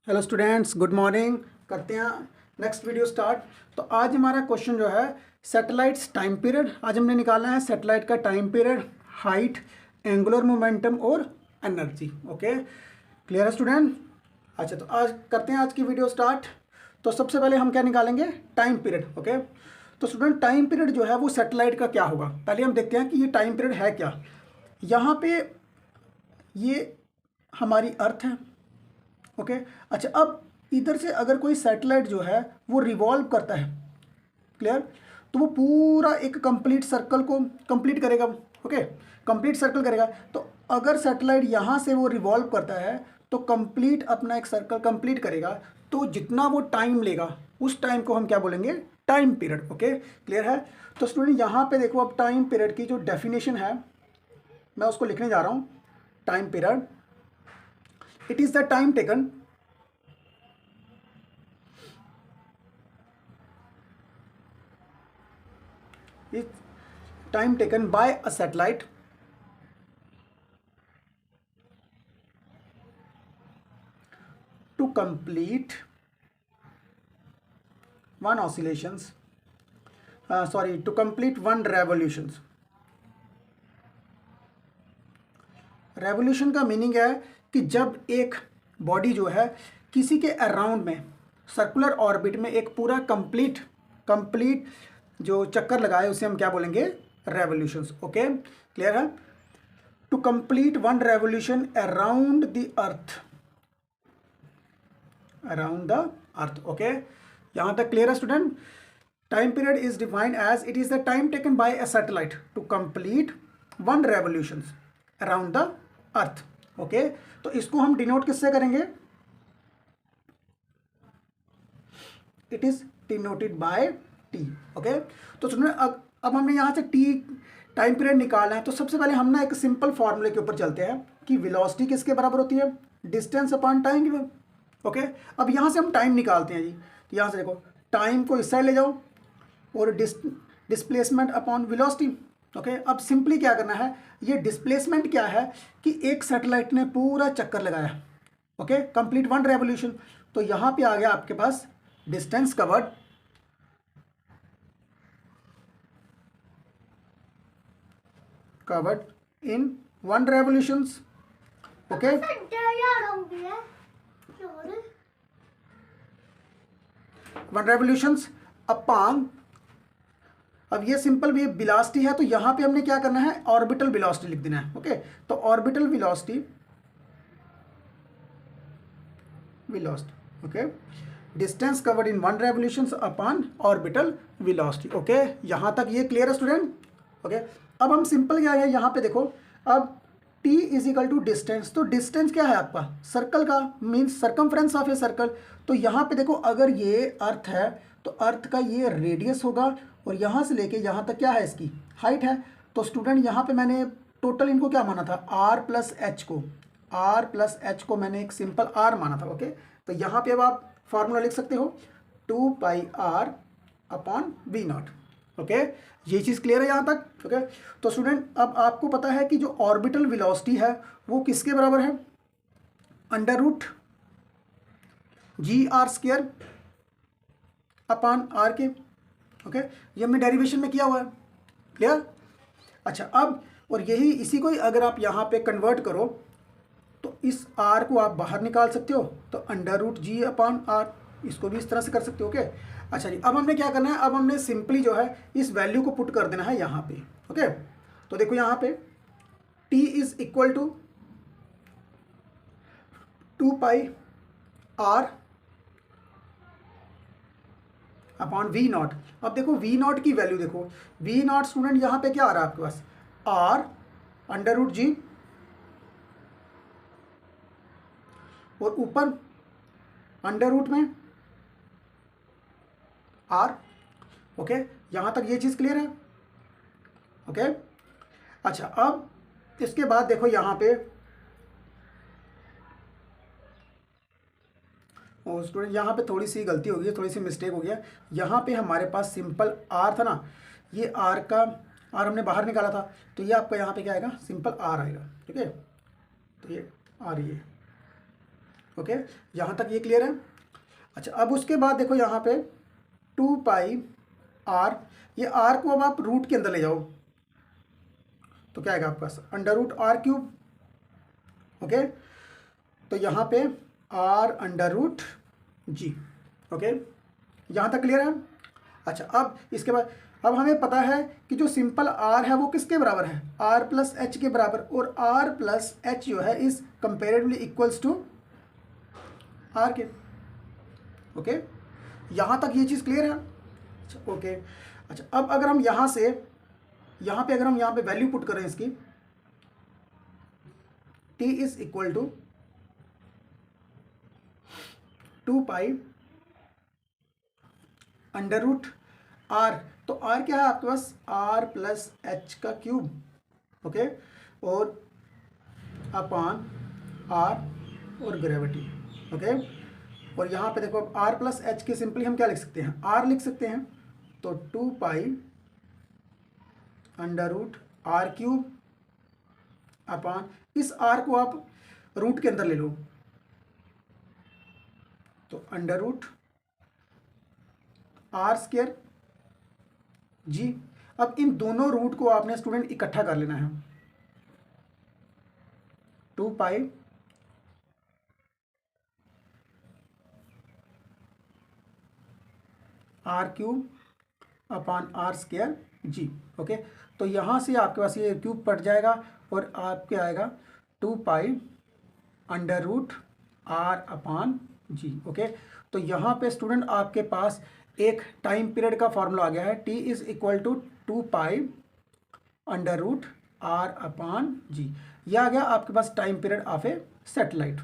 Hello students, good morning. करते हैं next video start. तो आज हमारा क्वेश्चन जो है सैटेलाइट्स टाइम पीरियड। आज हमने निकालना है सैटेलाइट का time period, height, angular momentum और एनर्जी। ओके, क्लियर है स्टूडेंट? अच्छा, तो आज करते हैं आज की वीडियो स्टार्ट। तो सबसे पहले हम क्या निकालेंगे? Time period. ओके, तो स्टूडेंट टाइम पीरियड जो है वो सैटेलाइट का क्या होगा, पहले हम देखते हैं कि ये टाइम पीरियड है क्या। यहाँ पे ये हमारी अर्थ है। ओके, अच्छा, अब इधर से अगर कोई सैटेलाइट जो है वो रिवॉल्व करता है, क्लियर, तो वो पूरा एक कंप्लीट सर्कल को कंप्लीट करेगा। ओके, कंप्लीट सर्कल करेगा। तो अगर सैटेलाइट यहाँ से वो रिवॉल्व करता है तो कंप्लीट अपना एक सर्कल कंप्लीट करेगा, तो जितना वो टाइम लेगा उस टाइम को हम क्या बोलेंगे? Time period. ओके, क्लियर है? तो स्टूडेंट यहाँ पे देखो, अब टाइम पीरियड की जो डेफिनेशन है मैं उसको लिखने जा रहा हूँ। Time period, it is the time taken it's time taken by a satellite to complete one oscillations, to complete one revolutions। Revolution का मीनिंग है कि जब एक बॉडी जो है किसी के अराउंड में सर्कुलर ऑर्बिट में एक पूरा कंप्लीट कंप्लीट जो चक्कर लगाए उसे हम क्या बोलेंगे? रेवोल्यूशंस। ओके, क्लियर है? To complete one revolution around the earth, around the earth. Okay, यहां तक क्लियर है student? Time period is defined as it is the time taken by a satellite to complete one revolution around the earth. Okay, तो इसको हम denote किससे करेंगे? It is denoted by T. Okay, तो सुनिए, अब हमने यहां से टी टाइम पीरियड निकालना है, तो सबसे पहले हम ना एक सिंपल फॉर्मूले के ऊपर चलते हैं कि वेलोसिटी किसके बराबर होती है? Distance upon time. ओके, अब यहां से हम टाइम निकालते हैं जी। तो यहां से देखो, टाइम को इस साइड ले जाओ और डिस्प्लेसमेंट अपॉन वेलोसिटी। ओके, अब सिंपली क्या करना है, ये डिस्प्लेसमेंट क्या है कि एक सैटेलाइट ने पूरा चक्कर लगाया, ओके, कंप्लीट वन रेवोल्यूशन। तो यहां पे आ गया आपके पास distance covered, covered in one revolutions. Okay, one revolutions upon, अब ये सिंपल भी वेलोसिटी है तो यहां पे हमने क्या करना है? ऑर्बिटल वेलोसिटी लिख देना है। ओके, तो orbital velocity, okay, distance covered in one revolution upon orbital velocity. Okay, यहां तक ये क्लियर है स्टूडेंट? ओके, अब हम सिंपल क्या है, यहां पे देखो, अब t is equal to distance. तो डिस्टेंस क्या है आपका? सर्कल का, means circumference of a circle. तो यहां पे देखो, अगर ये अर्थ है तो अर्थ का ये रेडियस होगा और यहां से लेके यहां तक क्या है? इसकी हाइट है। तो स्टूडेंट यहां पे मैंने टोटल इनको क्या माना था? आर प्लस एच को मैंने एक सिंपल आर माना था। ओके, तो यहां पे अब आप फॉर्मूला लिख सकते हो 2πr upon V not. Okay, ये चीज़ क्लियर है यहाँ तक? ओके, तो स्टूडेंट अब आपको पता है कि जो ऑर्बिटल वेलोसिटी है वो किसके बराबर है? Under root GR² upon R K. Okay, ये हमने डेरिवेशन में किया हुआ है, क्लियर? अच्छा, अब और यही इसी को ही अगर आप यहाँ पे कन्वर्ट करो तो इस आर को आप बाहर निकाल सकते हो, तो under root G upon R, इसको भी इस तरह से कर सकते हो। ओके, अच्छा जी, अब हमने क्या करना है? अब हमने सिंपली जो है इस वैल्यू को पुट कर देना है यहाँ पे। ओके, तो देखो यहाँ पे t is equal to 2πr upon V naught. अब देखो वी नॉट की वैल्यू देखो, वी नॉट स्टूडेंट यहाँ पे क्या आ रहा है आपके पास? आर अंडर रूट जी और ऊपर अंडर रूट में आर। ओके, यहां तक ये चीज क्लियर है? ओके, अच्छा, अब इसके बाद देखो यहां पे, और स्टूडेंट यहाँ पे थोड़ी सी गलती हो गई, थोड़ी सी मिस्टेक हो गया। यहाँ पे हमारे पास सिंपल आर था ना, ये आर का आर हमने बाहर निकाला था, तो ये आपका यहाँ पे क्या आएगा? सिंपल आर आएगा। ठीक है, तो ये आर, ये ओके, यहाँ तक ये क्लियर है। अच्छा, अब उसके बाद देखो यहाँ पे 2 पाई आर, ये आर को अब आप रूट के अंदर ले जाओ तो क्या आएगा आपके पास under root are cube. Okay, तो यहाँ पे r under root g. Okay, यहाँ तक क्लियर है। अच्छा, अब इसके बाद अब हमें पता है कि जो सिंपल आर है वो किसके बराबर है, आर प्लस एच के बराबर, और आर प्लस एच जो है is comparably equals to R K. Okay, यहाँ तक ये चीज़ क्लियर है। अच्छा ओके, अच्छा अब अगर हम यहाँ से यहाँ पे अगर हम यहाँ पे वैल्यू पुट करें इसकी, t is equal to 2 pi under root R, तो आर क्या है आपके पास आर प्लस एच का क्यूब। ओके, और अपान आर और ग्रेविटी। ओके, और यहाँ पे देखो आर प्लस एच के सिंपली हम क्या लिख सकते हैं, आर लिख सकते हैं, तो 2 pi under root are cube upon, इस आर को आप रूट के अंदर ले लो तो अंडर रूट आर स्क्वायर जी। अब इन दोनों रूट को आपने स्टूडेंट इकट्ठा कर लेना है, 2 pi r cube upon r square g. Okay, तो यहाँ से आपके पास ये क्यूब पट जाएगा और आपके आएगा 2 pi under root r upon g. Okay, तो यहाँ पे स्टूडेंट आपके पास एक टाइम पीरियड का फॉर्मूला आ गया है, T is equal to 2 pi under root r upon g. यह आ गया आपके पास time period of a satellite.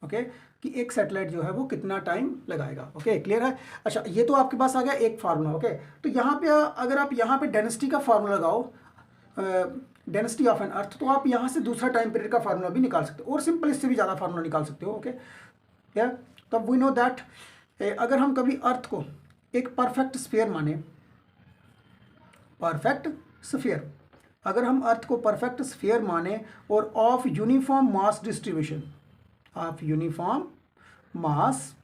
Okay, कि एक सैटेलाइट जो है वो कितना टाइम लगाएगा। ओके, क्लियर है। अच्छा, ये तो आपके पास आ गया एक फार्मूला। ओके, तो यहाँ पे अगर आप यहाँ पे डेंसिटी का फार्मूला लगाओ, डेंसिटी ऑफ एन अर्थ, तो आप यहाँ से दूसरा टाइम पीरियड का फार्मूला भी निकाल सकते हो, और सिंपल इससे भी ज़्यादा फार्मूला निकाल सकते हो। ओके, क्या, तो वी नो दैट अगर हम कभी अर्थ को एक परफेक्ट स्फीयर माने, परफेक्ट स्फीयर, अगर हम अर्थ को परफेक्ट स्फीयर माने और of uniform mass distribution, of uniform mass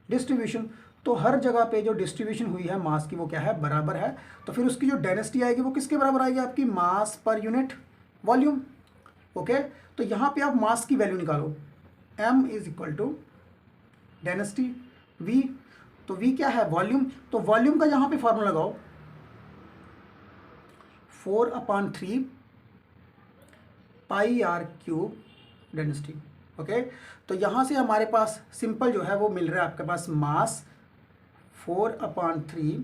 distribution, तो हर जगह पे जो डिस्ट्रीब्यूशन हुई है मास की वो क्या है, बराबर है। तो फिर उसकी जो डेंसिटी आएगी वो किसके बराबर आएगी, आपकी मास पर यूनिट वॉल्यूम। ओके, तो यहाँ पे आप मास की वैल्यू निकालो, m is equal to density v, तो v क्या है, वॉल्यूम, तो वॉल्यूम का यहाँ पे फॉर्मूला लगाओ 4/3 pi r cube density. Okay, तो यहाँ से हमारे पास सिंपल जो है वो मिल रहा है आपके पास मास 4/3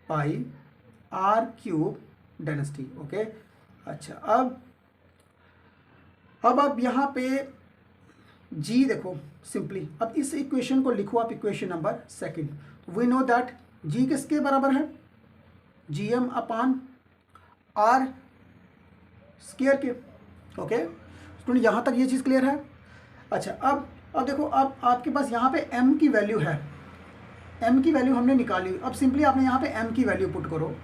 pi r cube density. Okay, अच्छा अब आप यहाँ पे जी देखो सिंपली, अब इस इक्वेशन को लिखो आप equation number second. We know that g किसके बराबर है, जीएम अपान आर स्क्वायर के। ओके स्टूडेंट, यहाँ तक ये चीज़ क्लियर है। अच्छा, अब देखो, अब आपके पास यहाँ पे m की वैल्यू है, m की वैल्यू हमने निकाली। अब सिंपली आपने यहाँ पे m की वैल्यू पुट करो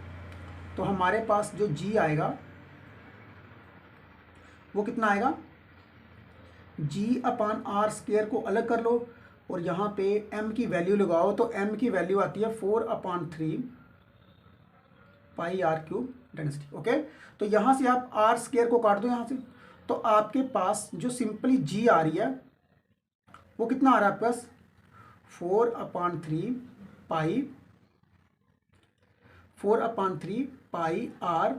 तो हमारे पास जो g आएगा वो कितना आएगा, g अपान आर स्क्वायर को अलग कर लो और यहाँ पे m की वैल्यू लगाओ, तो m की वैल्यू आती है 4/3 pi r cube density. Okay, तो यहाँ से आप आर स्क्वायर को काट दो यहाँ से, तो आपके पास जो सिंपली g आ रही है वो कितना आ रहा है आपके पास, 4/3 पाई आर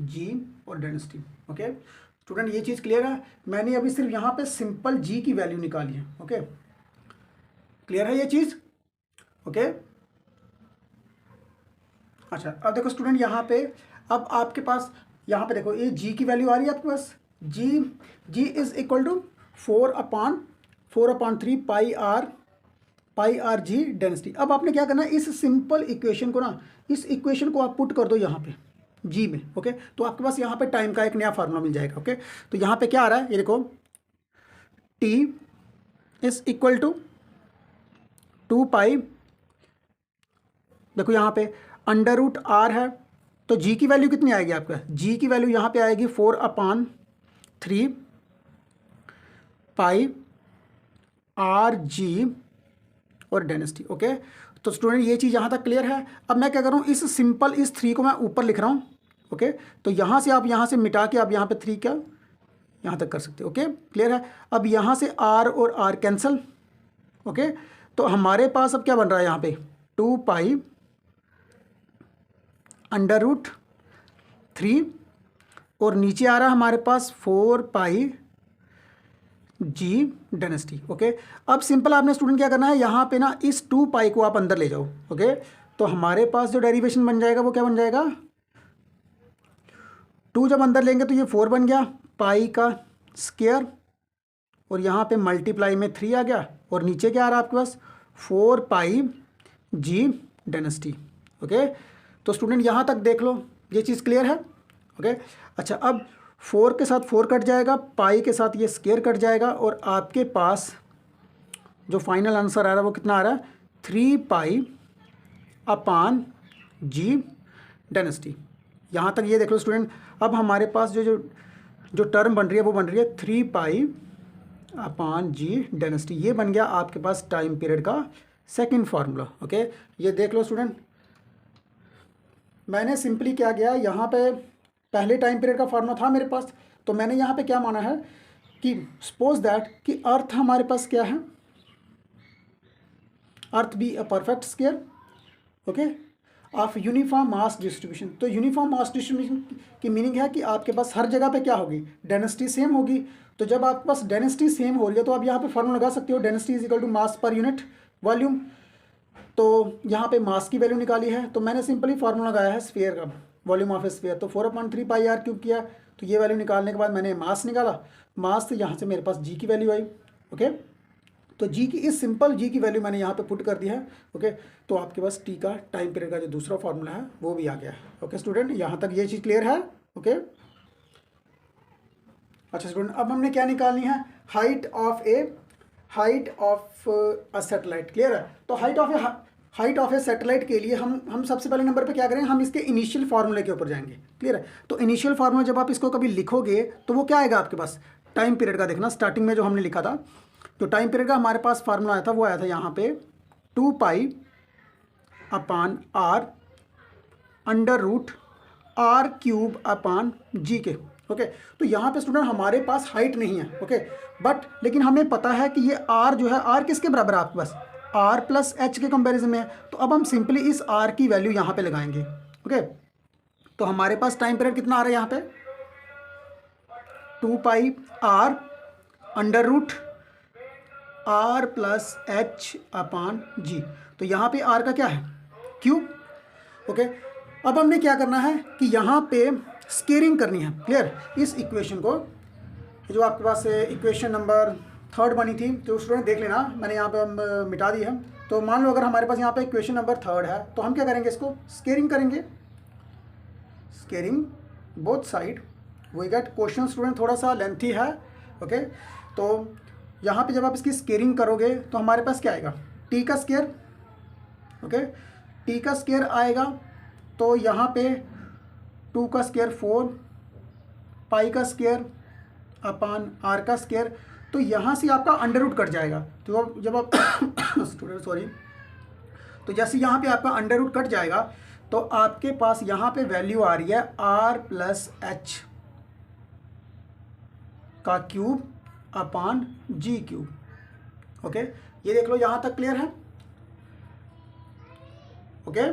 जी और डेंसिटी। ओके स्टूडेंट, ये चीज़ क्लियर है। मैंने अभी सिर्फ यहाँ पे सिंपल जी की वैल्यू निकाली है। ओके, क्लियर है ये चीज़। ओके, अच्छा अब देखो स्टूडेंट, यहाँ पे अब आपके पास यहाँ पे देखो ये जी की वैल्यू आ रही है आपके पास, g is equal to 4/3 pi r g density. अब आपने क्या करना है, इस सिंपल इक्वेशन को ना, इस इक्वेशन को आप पुट कर दो यहाँ पे जी में। ओके, तो आपके पास यहाँ पे टाइम का एक नया फार्मूला मिल जाएगा। ओके, तो यहाँ पे क्या आ रहा है, ये देखो टी इज इक्वल टू 2 पाई, देखो यहाँ पे अंडर रूट आर है, तो जी की वैल्यू कितनी आएगी आपका, जी की वैल्यू यहाँ पे आएगी 4/3 पाई आर जी और डेंसिटी। ओके, तो स्टूडेंट ये चीज़ यहाँ तक क्लियर है। अब मैं क्या कर रहा हूँ, इस 3 को मैं ऊपर लिख रहा हूँ। ओके, तो यहाँ से आप यहाँ से मिटा के आप यहाँ पे 3 क्या यहाँ तक कर सकते हो। ओके, क्लियर है। अब यहाँ से आर और आर कैंसिल। ओके, तो हमारे पास अब क्या बन रहा है यहाँ पे 2 पाई √3 और नीचे आ रहा है हमारे पास 4 पाई जी डेंसिटी। ओके, अब सिंपल आपने स्टूडेंट क्या करना है, यहाँ पे ना इस 2 पाई को आप अंदर ले जाओ। ओके, तो हमारे पास जो डेरिवेशन बन जाएगा वो क्या बन जाएगा, 2 जब अंदर लेंगे तो ये 4 बन गया पाई का स्क्वायर और यहाँ पे मल्टीप्लाई में 3 आ गया और नीचे क्या आ रहा है आपके पास 4 पाई जी डेंसिटी। ओके, तो स्टूडेंट यहाँ तक देख लो, ये चीज़ क्लियर है। ओके, अच्छा, अब 4 के साथ 4 कट जाएगा, पाई के साथ ये स्क्वायर कट जाएगा और आपके पास जो फाइनल आंसर आ रहा है वो कितना आ रहा है 3 पाई अपान जी डेंसिटी। यहाँ तक ये देख लो स्टूडेंट। अब हमारे पास जो टर्म बन रही है वो बन रही है 3 पाई अपान जी डेंसिटी। ये बन गया आपके पास टाइम पीरियड का सेकंड फार्मूला। ओके, ये देख लो स्टूडेंट, मैंने सिंपली क्या किया, यहाँ पे पहले टाइम पीरियड का फार्मूला था मेरे पास, तो मैंने यहाँ पे क्या माना है कि सपोज दैट कि अर्थ हमारे पास क्या है, earth be a perfect square. Okay, of uniform mass distribution. तो यूनिफॉर्म मास डिस्ट्रीब्यूशन की मीनिंग है कि आपके पास हर जगह पे क्या होगी, डेंसिटी सेम होगी। तो जब आपके पास डेंसिटी सेम हो रही है तो आप यहाँ पे फार्मूला लगा सकते हो, density is equal to mass per unit volume. तो यहाँ पे मास की वैल्यू निकाली है, तो मैंने सिंपली फार्मूला लगाया है स्फीयर का, वॉल्यूम ऑफ ए स्फीयर। तो 4/3 पाई आर क्यूब किया, तो ये वैल्यू निकालने के बाद मैंने मास निकाला, मास से यहाँ से मेरे पास जी की वैल्यू आई। ओके, तो जी की इस सिंपल जी की वैल्यू मैंने यहाँ पे पुट कर दी है। ओके, तो आपके पास टी का टाइम पीरियड का जो दूसरा फार्मूला है वो भी आ गया है। ओके स्टूडेंट, यहाँ तक ये चीज़ क्लियर है। ओके, अच्छा स्टूडेंट, अब हमने क्या निकालनी है, height of a satellite. Clear है। तो हाइट ऑफ ए सैटेलाइट के लिए हम सबसे पहले नंबर पे क्या करें, हम इसके इनिशियल फार्मूले के ऊपर जाएंगे। क्लियर है। तो इनिशियल फार्मूला जब आप इसको कभी लिखोगे तो वो क्या आएगा आपके पास, टाइम पीरियड का। देखना स्टार्टिंग में जो हमने लिखा था, जो टाइम पीरियड का हमारे पास फार्मूला आया था वो आया था यहाँ पे 2 पाई अपान आर √r³ अपान जी के। ओके, तो यहाँ पे स्टूडेंट हमारे पास हाइट नहीं है। ओके, बट लेकिन हमें पता है कि ये आर जो है, आर किसके बराबर है आपके पास, आर प्लस एच के कंपैरिजन में है। तो अब हम सिंपली इस आर की वैल्यू यहाँ पे लगाएंगे। ओके, तो हमारे पास टाइम पीरियड कितना आ रहा है यहाँ पे 2 pi are √r plus H अपान जी। तो यहाँ पे आर का क्या है, क्यूब। ओके, अब हमने क्या करना है कि यहाँ पे स्केयरिंग करनी है। क्लियर, इस इक्वेशन को, जो आपके पास इक्वेशन नंबर 3 बनी थी, तो स्टूडेंट देख लेना, मैंने यहाँ पे मिटा दी है। तो मान लो अगर हमारे पास यहाँ पे इक्वेशन नंबर 3 है, तो हम क्या करेंगे, इसको स्केयरिंग करेंगे, squaring both side. We get question student थोड़ा सा लेंथी है। ओके, तो यहाँ पे जब आप इसकी स्केयरिंग करोगे तो हमारे पास क्या आएगा, टी का स्केयर। ओके, टी का स्केयर आएगा, तो यहाँ पे 2 का स्केयर 4 पाई का स्केयर अपान आर का स्केयर। तो यहाँ से आपका अंडर रूट कट जाएगा। तो जब आप स्टूडेंट सॉरी, तो जैसे यहाँ पे आपका अंडर रूट कट जाएगा तो आपके पास यहाँ पे वैल्यू आ रही है आर प्लस एच का क्यूब अपान जी क्यूब। ओके, ये देख लो, यहाँ तक क्लियर है। ओके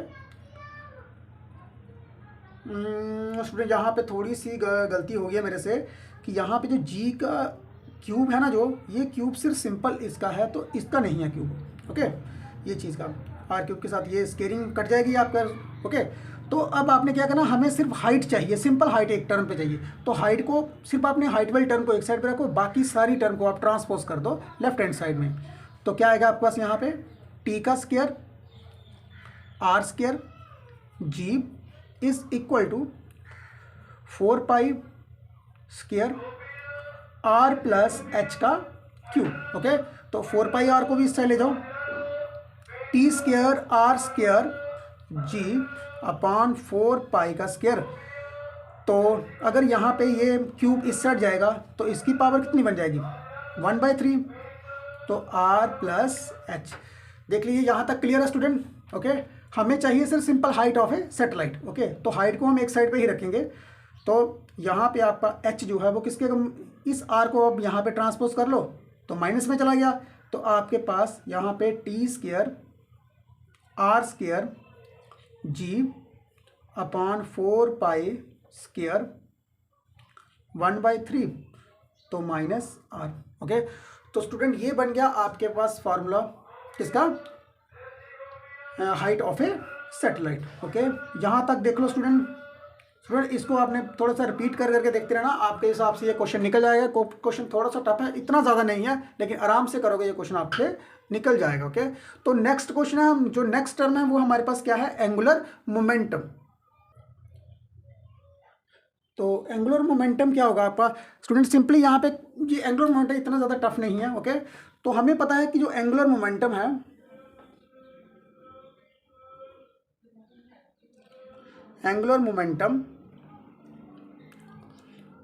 स्टूडेंट, यहाँ पे थोड़ी सी गलती हो गई है मेरे से कि यहाँ पे जो जी का क्यूब है ना, जो ये क्यूब सिर्फ सिंपल इसका है, तो इसका नहीं है क्यूब। ओके, ये चीज़ का आर क्यूब के साथ ये स्केयरिंग कट जाएगी आपका। ओके, तो अब आपने क्या करना, हमें सिर्फ हाइट चाहिए, सिंपल हाइट एक टर्म पे चाहिए। तो हाइट को सिर्फ आपने हाइट वाली टर्म को एक साइड पे रखो, बाकी सारी टर्म को आप ट्रांसपोज कर दो लेफ्ट हैंड साइड में। तो क्या आएगा आपके पास यहाँ पे टी का square R square G is equal to 4 pi square R plus H का क्यूब। ओके, तो 4 पाई आर को भी इस साइड ले जाओ, टी स्केयर आर स्केयर जी अपान 4 पाई का स्केयर। तो अगर यहाँ पे ये क्यूब इस साइड जाएगा तो इसकी पावर कितनी बन जाएगी 1/3। तो आर प्लस एच। देख लीजिए यहाँ तक क्लियर है स्टूडेंट। ओके, हमें चाहिए सिर्फ simple height of a satellite. Okay, तो हाइट को हम एक साइड पे ही रखेंगे। तो यहाँ पे आपका एच जो है वो किसके, इस आर को अब यहाँ पे ट्रांसपोज कर लो तो माइनस में चला गया। तो आपके पास यहाँ पे T square R square G upon 4 pi square 1/3 तो माइनस आर। ओके, तो स्टूडेंट ये बन गया आपके पास फार्मूला किसका, height of a satellite. Okay, यहाँ तक देख लो स्टूडेंट। इसको आपने थोड़ा सा रिपीट कर करके देखते रहना, आपके हिसाब से ये क्वेश्चन निकल जाएगा। क्वेश्चन थोड़ा सा टफ है, इतना ज़्यादा नहीं है, लेकिन आराम से करोगे ये क्वेश्चन आपसे निकल जाएगा। ओके, तो नेक्स्ट क्वेश्चन है, जो नेक्स्ट टर्म है वो हमारे पास क्या है, एंगुलर मोमेंटम। तो एंगुलर मोमेंटम क्या होगा आपका स्टूडेंट, सिंपली यहाँ पे ये एंगुलर मोमेंटम इतना ज़्यादा टफ नहीं है। ओके, तो हमें पता है कि जो एंगुलर मोमेंटम है, angular momentum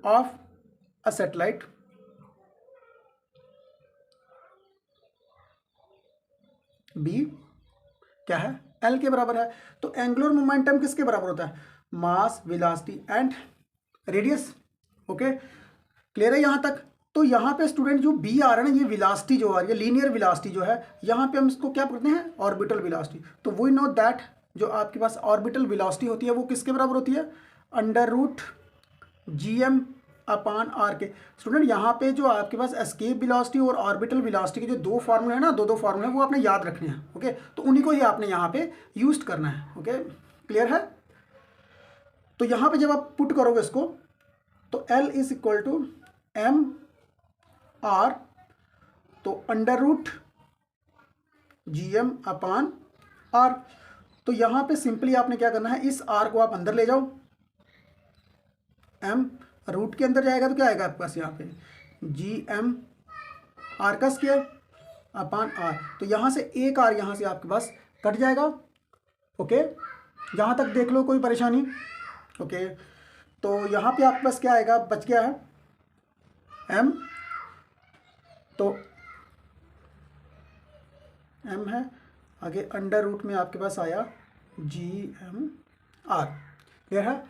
of a satellite be क्या है, एल के बराबर है। तो एंगुलर मोमेंटम किसके बराबर होता है, mass velocity and radius. Okay, clear है यहाँ तक। तो यहाँ पे स्टूडेंट जो बी आ रहा है ना, ये वेलोसिटी जो आ रही है, लीनियर वेलोसिटी जो है, यहाँ पे हम इसको क्या करते हैं, ऑर्बिटल वेलोसिटी। तो वी नो दैट जो आपके पास ऑर्बिटल वेलोसिटी होती है वो किसके बराबर होती है, √GM अपान आर के। स्टूडेंट यहाँ पे जो आपके पास एस्केप वेलोसिटी और ऑर्बिटल वेलोसिटी के जो दो फार्मूले हैं ना, दो फार्मूले वो आपने याद रखने हैं। ओके, तो उन्हीं को ही आपने यहाँ पे यूज करना है। ओके, क्लियर है। तो यहाँ पे जब आप पुट करोगे इसको तो L is equal to mr, तो √GM अपान r। तो यहाँ पे सिंपली आपने क्या करना है, इस r को आप अंदर ले जाओ, m रूट के अंदर जाएगा तो क्या आएगा आपके पास यहाँ पे GM r का स्क्वायर अपान r। तो यहाँ से एक r यहाँ से आपके पास कट जाएगा। ओके, यहाँ तक देख लो, कोई परेशानी। ओके, तो यहाँ पे आपके पास क्या आएगा, बच गया है m, तो m है, आगे अंडर रूट में आपके पास आया GMR। क्लियर है।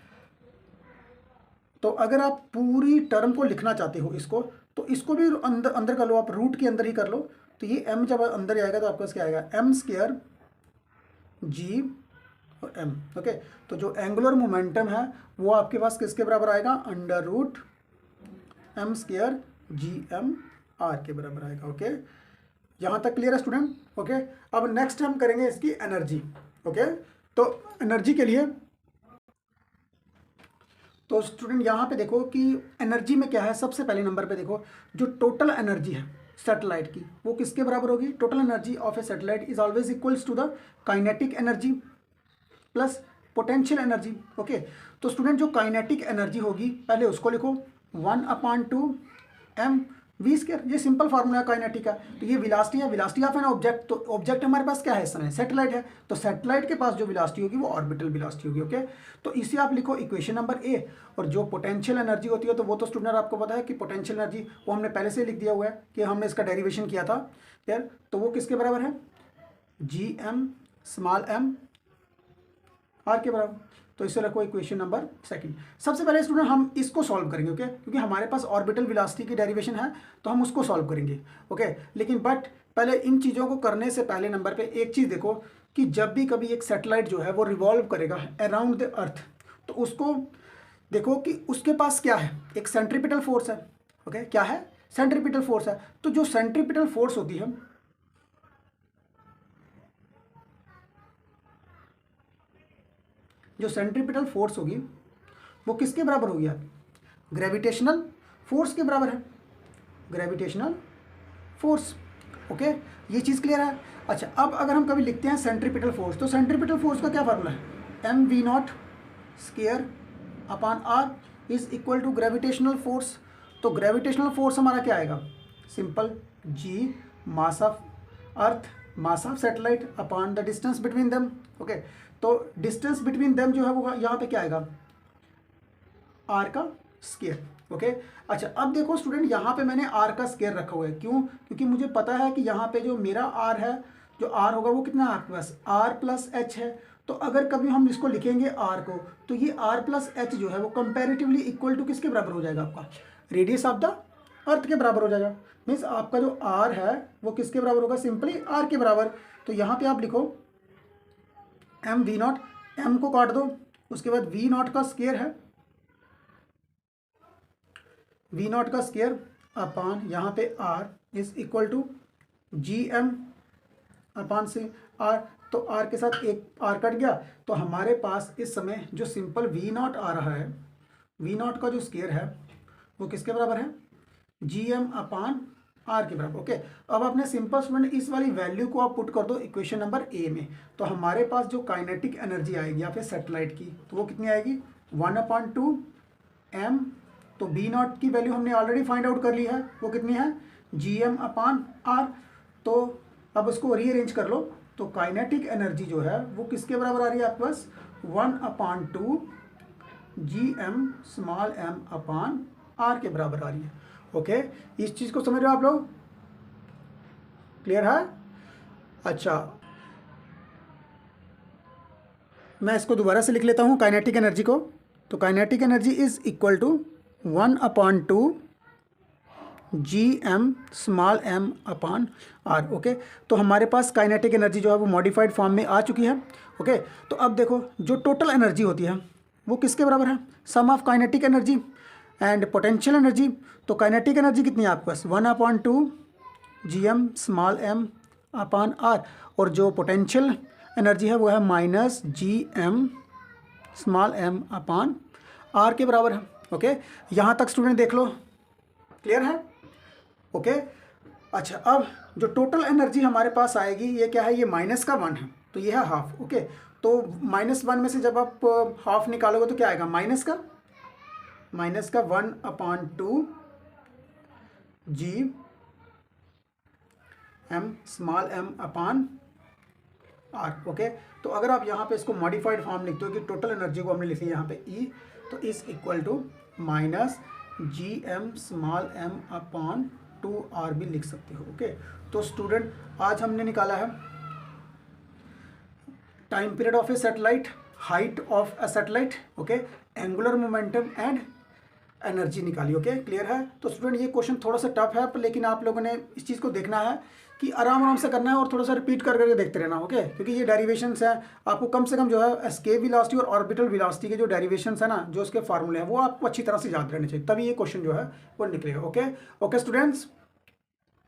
तो अगर आप पूरी टर्म को लिखना चाहते हो इसको, तो इसको भी अंदर अंदर कर लो, आप रूट के अंदर ही कर लो। तो ये m जब अंदर आएगा तो आपके पास क्या आएगा, m स्क्वायर G और m। ओके, तो जो एंगुलर मोमेंटम है वो आपके पास किसके बराबर आएगा, √m स्क्वायर GMR के बराबर आएगा। ओके, यहाँ तक क्लियर है स्टूडेंट। ओके, अब नेक्स्ट हम करेंगे इसकी एनर्जी। ओके, तो एनर्जी के लिए तो स्टूडेंट यहाँ पे देखो कि एनर्जी में क्या है, सबसे पहले नंबर पे देखो जो टोटल एनर्जी है सैटेलाइट की वो किसके बराबर होगी, total energy of a satellite is always equals to the kinetic energy plus potential energy. Okay, तो स्टूडेंट जो काइनेटिक एनर्जी होगी पहले उसको लिखो 1/2 mv²। ये सिंपल फार्मूला है काइनेटिक का। तो ये वेलोसिटी है, वेलोसिटी ऑफ एन ऑब्जेक्ट। तो ऑब्जेक्ट हमारे पास क्या है इस समय, सैटेलाइट है। तो सैटेलाइट के पास जो वेलोसिटी होगी वो ऑर्बिटल वेलोसिटी होगी। ओके, तो इसे आप लिखो इक्वेशन नंबर ए। और जो पोटेंशियल एनर्जी होती है तो वो तो स्टूडेंट आपको पता है कि पोटेंशियल एनर्जी वो हमने पहले से लिख दिया हुआ है कि हमने इसका डेरिवेशन किया था यार। तो वो किसके बराबर है, GM स्मॉल m r के बराबर। तो इसे रखो इक्वेशन नंबर सेकंड। सबसे पहले स्टूडेंट हम इसको सॉल्व करेंगे। ओके, क्योंकि हमारे पास ऑर्बिटल वेलोसिटी की डेरिवेशन है तो हम उसको सॉल्व करेंगे। ओके, लेकिन बट पहले इन चीज़ों को करने से पहले नंबर पे एक चीज़ देखो कि जब भी कभी एक सैटेलाइट जो है वो रिवॉल्व करेगा अराउंड द अर्थ, तो उसको देखो कि उसके पास क्या है, एक सेंट्रीपिटल फोर्स है। ओके, क्या है, सेंट्रीपिटल फोर्स है। तो जो सेंट्रीपिटल फोर्स होती है, जो सेंट्रीपिटल फोर्स होगी वो किसके बराबर होगी, आप ग्रेविटेशनल फोर्स के बराबर है, ग्रेविटेशनल फोर्स। ओके, ये चीज़ क्लियर है। अच्छा, अब अगर हम कभी लिखते हैं सेंट्रीपिटल फोर्स, तो सेंट्रीपिटल फोर्स का क्या फार्मूला है, mv0 square upon r is equal to gravitational force. तो ग्रेविटेशनल फोर्स हमारा क्या आएगा, simple g mass of earth, mass of satellite upon the distance between them. Okay, तो डिस्टेंस बिटवीन देम जो है वो यहाँ पे क्या आएगा, r का स्क्वायर। ओके। अच्छा अब देखो स्टूडेंट, यहाँ पे मैंने आर का स्केयर रखा हुआ है, क्यों? क्योंकि मुझे पता है कि यहाँ पे जो मेरा आर है, जो आर होगा वो कितना है आपके पास, आर प्लस एच है। तो अगर कभी हम इसको लिखेंगे आर को, तो ये आर प्लस एच जो है वो कंपेरेटिवली इक्वल टू किसके बराबर हो जाएगा, आपका रेडियस ऑफ द अर्थ के बराबर हो जाएगा। मीन्स आपका जो आर है वो किसके बराबर होगा, सिंपली आर के बराबर। तो यहाँ पे आप लिखो एम वी नॉट, एम को काट दो, उसके बाद वी नॉट का स्केयर है, वी नॉट का स्केयर अपान यहाँ पे r is equal to g m upon से आर। तो आर के साथ एक आर कट गया, तो हमारे पास इस समय जो सिंपल वी नॉट आ रहा है, वी नॉट का जो स्केयर है वो किसके बराबर है, जी एम अपान आर के बराबर। ओके, अब आपने सिंपल स्टूडेंट इस वाली वैल्यू को आप पुट कर दो इक्वेशन नंबर ए में, तो हमारे पास जो काइनेटिक एनर्जी आएगी या फिर सेटेलाइट की, तो वो कितनी आएगी, 1/2 एम। तो बी नॉट की वैल्यू हमने ऑलरेडी फाइंड आउट कर ली है, वो कितनी है, जी एम अपान आर। तो अब उसको रीअरेंज कर लो, तो काइनेटिक एनर्जी जो है वो किसके बराबर आ रही है आपके पास, 1/2 G M small M upon are के बराबर आ रही है। ओके, इस चीज़ को समझ रहे हो आप लोग, क्लियर है? अच्छा मैं इसको दोबारा से लिख लेता हूँ काइनेटिक एनर्जी को। तो kinetic energy is equal to 1/2 G M small M upon R. Okay, तो हमारे पास काइनेटिक एनर्जी जो है वो मॉडिफाइड फॉर्म में आ चुकी है। ओके, तो अब देखो जो टोटल एनर्जी होती है वो किसके बराबर है, sum of kinetic energy and potential energy. तो काइनेटिक एनर्जी कितनी है आपके पास, 1/2 G M small M upon are, और जो पोटेंशियल एनर्जी है वो है minus G M small M upon are के बराबर है। ओके, यहाँ तक स्टूडेंट देख लो, क्लियर है? ओके, अच्छा अब जो टोटल एनर्जी हमारे पास आएगी ये क्या है, ये -1 है, तो ये है हाफ। ओके, तो -1 में से जब आप हाफ निकालोगे तो क्या आएगा, माइनस का 1/2 G M small M upon R. Okay, तो अगर आप यहाँ पे इसको मॉडिफाइड फॉर्म लिखते हो कि टोटल एनर्जी को हमने लिखी है यहाँ पे ई, तो is equal to minus G M small M upon 2r भी लिख सकते हो। ओके, तो स्टूडेंट आज हमने निकाला है time period of a satellite, height of a satellite, okay, angular momentum and energy निकाली। ओके, क्लियर है? तो स्टूडेंट ये क्वेश्चन थोड़ा सा टफ है, लेकिन आप लोगों ने इस चीज़ को देखना है कि आराम से करना है और थोड़ा सा रिपीट कर करके देखते रहना। ओके, क्योंकि ये डेरिवेशंस हैं, आपको कम से कम जो है एस्केप वेलोसिटी और ऑर्बिटल वेलोसिटी के जो डेरिवेशंस है ना, जो उसके फार्मूले हैं वो आपको अच्छी तरह से याद रहने चाहिए, तभी ये क्वेश्चन जो है वो निकलेगा। Okay okay students.